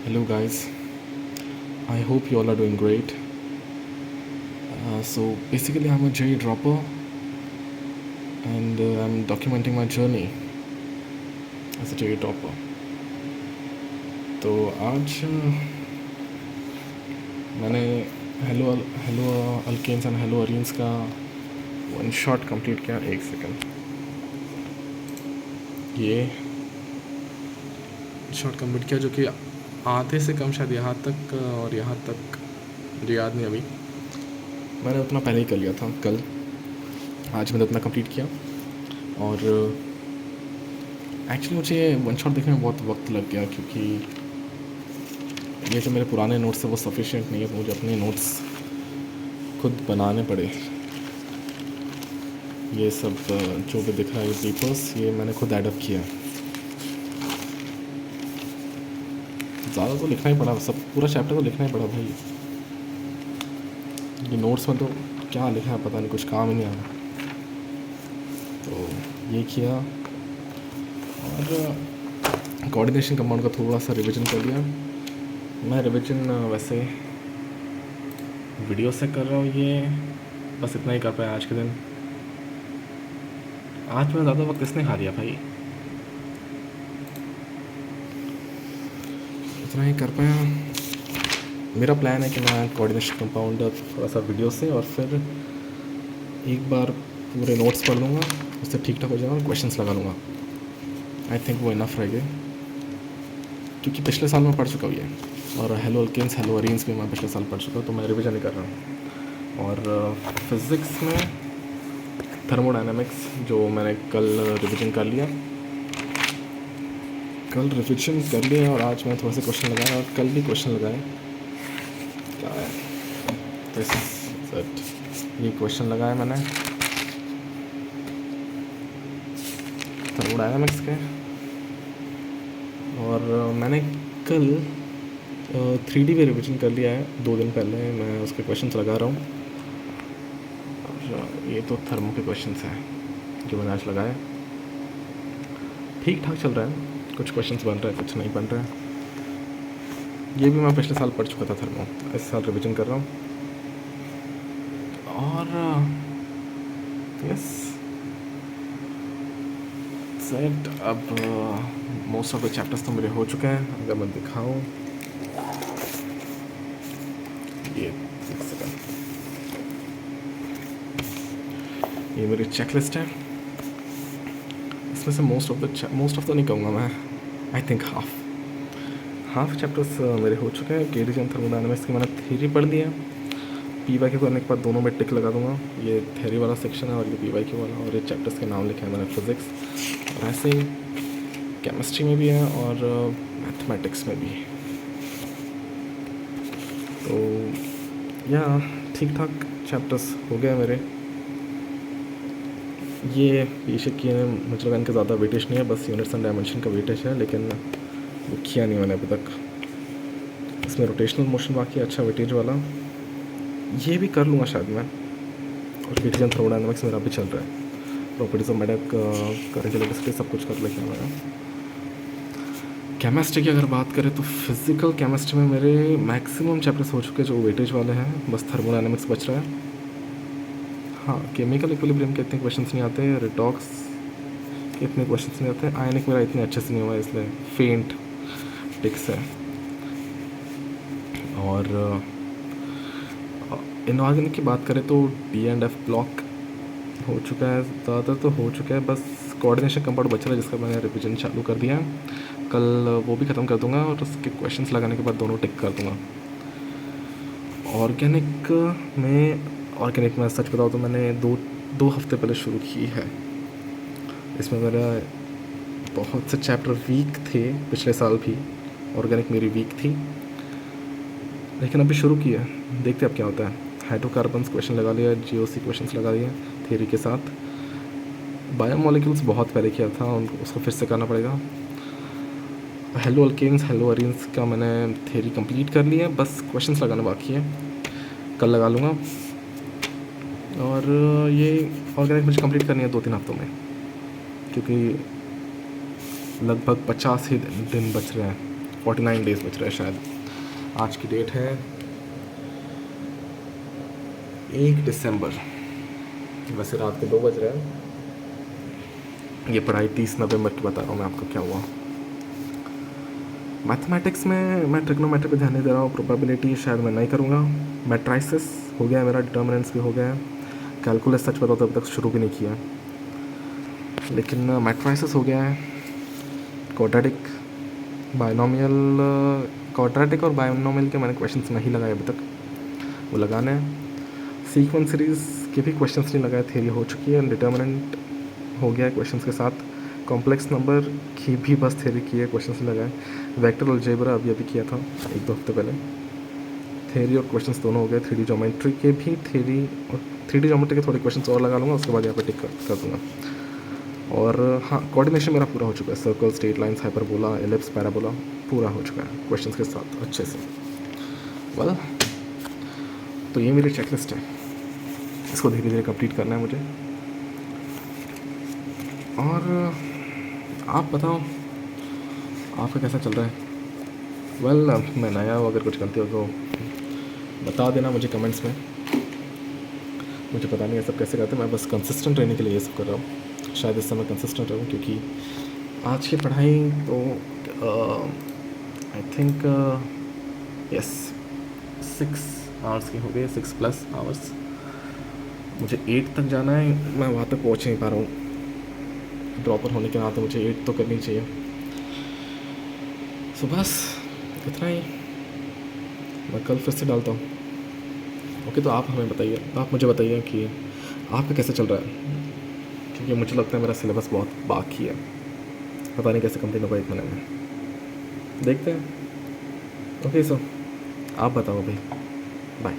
Hello, guys. I hope you all are doing great. So, basically, I'm a JEE dropper and I'm documenting my journey as a JEE dropper. तो आज मैंने halo halo alkanes and halo arenes का one shot complete किया. एक second. ये shot complete किया जो कि आधे से कम शायद यहाँ तक और यहाँ तक मुझे याद नहीं अभी. मैंने उतना पहले ही कर लिया था कल. आज मैंने उतना कंप्लीट किया और एक्चुअली मुझे वन शॉट देखने में बहुत वक्त लग गया क्योंकि ये जो मेरे पुराने नोट्स हैं वो सफिशिएंट नहीं है. तो मुझे अपने नोट्स खुद बनाने पड़े. ये सब जो भी दिख रहा है ये पेपर्स ये मैंने खुद एडअप किया. ज़्यादा तो लिखना ही पड़ा. सब पूरा चैप्टर तो लिखना ही पड़ा भाई. ये नोट्स में तो क्या लिखा है पता नहीं, कुछ काम ही नहीं आ रहा. तो ये किया और कोऑर्डिनेशन कंपाउंड का थोड़ा सा रिवीजन कर लिया. मैं रिवीजन वैसे वीडियो से कर रहा हूँ. ये बस इतना ही कर पाया आज के दिन. आज मैं ज़्यादा वक्त इसने खा लिया भाई. इतना ही कर पाया. मेरा प्लान है कि मैं कोऑर्डिनेशन कंपाउंड थोड़ा सा वीडियो से और फिर एक बार पूरे नोट्स पढ़ लूँगा. उससे ठीक ठाक हो जाएगा और क्वेश्चंस लगा लूँगा. आई थिंक वो इनफ रहेगा क्योंकि पिछले साल मैं पढ़ चुका हूँ ये. और हेलो अल्केन्स हेलो अरीन्स भी मैं पिछले साल पढ़ चुका हूँ. तो मैं रिवीजन नहीं कर रहा हूँ. और फिज़िक्स में थर्मोडायनामिक्स जो मैंने कल रिवीजन कर लिया. और आज मैं थोड़े से क्वेश्चन लगाए और कल भी क्वेश्चन लगाए. क्या है दिस सेट. ये क्वेश्चन लगाए मैंने थर्मोडायनामिक्स के. और मैंने कल 3D भी रिवीजन कर लिया है 2 दिन पहले. मैं उसके क्वेश्चंस लगा रहा हूँ. और ये तो थर्मो के क्वेश्चंस हैं जो मैंने आज लगाए. ठीक ठाक चल रहा है. कुछ क्वेश्चंस बन रहे हैं, कुछ नहीं बन रहे हैं. ये भी मैं पिछले साल पढ़ चुका था थर्मो. इस साल रिवीजन कर रहा हूँ. और यस सेट. अब मोस्ट ऑफ द चैप्टर्स तो मेरे हो चुके हैं. अगर मैं दिखाऊँ ये एक सेकंड. ये मेरी चेकलिस्ट है. इसमें से मोस्ट ऑफ तो नहीं कहूँगा मैं. आई थिंक हाफ चैप्टर्स मेरे हो चुके हैं. केडीजी एंड थर्मोडायनामिक्स की मैंने थ्योरी पढ़ ली है. पीवाईक्यू करने के बाद दोनों में टिक लगा दूंगा. ये थ्योरी वाला सेक्शन है और ये पीवाईक्यू वाला. और ये चैप्टर्स के नाम लिखे हैं मैंने फिज़िक्स. और ऐसे ही केमिस्ट्री में भी है और मैथमेटिक्स में भी. तो या ठीक ठाक चैप्टर्स हो गए मेरे. ये पीछे किए हैं मुझे लगा इनका ज़्यादा वेटेज नहीं है. बस यूनिट्स एंड डायमेंशन का वेटेज है. लेकिन वो किया नहीं मैंने अभी तक. इसमें रोटेशनल मोशन बाकी है अच्छा वेटेज वाला. ये भी कर लूँगा शायद मैं. और केटीजी एंड थर्मोडायनामिक्स मेरा भी चल रहा है. Properties of matter current electricity सब कुछ कर लेके मेरा. केमिस्ट्री की अगर बात करें तो फिज़िकल केमिस्ट्री में मेरे मैक्सिमम चैप्टर्स हो चुके हैं जो वेटेज वाले हैं. बस थर्मोडायनामिक्स बच रहा है. हाँ, केमिकल इक्विलिब्रियम के इतने क्वेश्चंस नहीं आते. रिडॉक्स के इतने क्वेश्चंस नहीं आते. आयनिक मेरा इतने अच्छे से नहीं हुआ है इसलिए फेंट टिक्स है. और इनऑर्गेनिक की बात करें तो D&F ब्लॉक हो चुका है. ज़्यादातर तो हो चुका है. बस कोऑर्डिनेशन कंपाउंड बच रहा है जिसका मैंने रिवीजन चालू कर दिया है. कल वो भी ख़त्म कर दूंगा और उसके क्वेश्चंस लगाने के बाद दोनों टिक कर दूंगा. ऑर्गेनिक में सच बताऊँ तो मैंने दो हफ्ते पहले शुरू की है. इसमें मेरा बहुत से चैप्टर वीक थे. पिछले साल भी ऑर्गेनिक मेरी वीक थी. लेकिन अभी शुरू किया. देखते अब क्या होता है. हाइड्रोकार्बन्स क्वेश्चन लगा लिया. GOC क्वेश्चंस लगा दिए थ्योरी के साथ. बायोमोलिक्यूल्स बहुत पहले किया था. उसको फिर से करना पड़ेगा. हेलो अल्केन्स हेलो अरीन्स का मैंने थ्योरी कंप्लीट कर ली है. बस क्वेश्चंस लगाना बाकी है. कल लगा लूँगा. और ये ऑर्गेनिक मुझे कंप्लीट करनी है 2-3 हफ्तों में क्योंकि लगभग 50 ही दिन बच रहे हैं 49 डेज बच रहे हैं शायद। आज की डेट है 1 दिसंबर, वैसे रात के 2 बज रहे हैं। ये पढ़ाई 30 नवंबर की बता रहा हूँ मैं आपको क्या हुआ। मैथमेटिक्स में मैं ट्रिग्नोमेट्री पे ध्यान नहीं दे रहा हूँ, प्रोबेबिलिटी शायद मैं नहीं करूँगा। मैट्राइसिस हो गया है मेरा, डिटर्मिनेंट्स भी हो गया है। कैलकुलस सच बताओ तो अभी तक शुरू भी नहीं किया है, लेकिन मैट्राइसिस हो गया है। क्वाड्रेटिक, बायनोमियल, क्वाड्रेटिक और बायनोमियल के मैंने क्वेश्चंस नहीं लगाए अभी तक, वो लगाने हैं। सीक्वेंस सीरीज़ के भी क्वेश्चंस नहीं लगाए, थ्योरी हो चुकी है। डिटर्मिनेंट हो गया है क्वेश्चंस के साथ। कॉम्प्लेक्स नंबर की भी बस थ्योरी की है, क्वेश्चंस नहीं लगाए। वेक्टर अलजेब्रा अभी किया था 1-2 हफ्ते पहले। थ्योरी और क्वेश्चंस दोनों हो गए। 3D ज्योमेट्री के भी थ्योरी और 3D ज्योमेट्री के थोड़े क्वेश्चंस और लगा लूँगा, उसके बाद यहाँ पे टिक कर दूँगा। और हाँ, कोऑर्डिनेशन मेरा पूरा हो चुका है। Circle, straight lines, hyperbola, ellipse, parabola पूरा हो चुका है क्वेश्चंस के साथ अच्छे से। वेल, तो ये मेरी चेकलिस्ट है, इसको धीरे धीरे कंप्लीट करना है मुझे। और आप बताओ आपका कैसा चल रहा है? वेल, मैं नया हूँ, अगर कुछ गलती हो तो बता देना मुझे कमेंट्स में। मुझे पता नहीं ये सब कैसे करते, मैं बस कंसिस्टेंट रहने के लिए ये सब कर रहा हूँ। शायद इस समय कंसिस्टेंट रहूँ, क्योंकि आज की पढ़ाई तो आई थिंक यस 6 आवर्स की हो गई, 6+ आवर्स। मुझे 8 तक जाना है, मैं वहाँ तक पहुँच नहीं पा रहा हूँ। ड्रॉपर होने के नाते मुझे 8 तो करनी चाहिए। सो बस इतना ही, मैं कल फिर से डालता हूँ। ओके, तो आप हमें बताइए, आप मुझे बताइए कि आपका कैसे चल रहा है, क्योंकि मुझे लगता है मेरा सिलेबस बहुत बाकी है, पता नहीं कैसे कंप्लीट होगा 1 महीने में, देखते हैं। ओके सो आप बताओ भाई, बाय।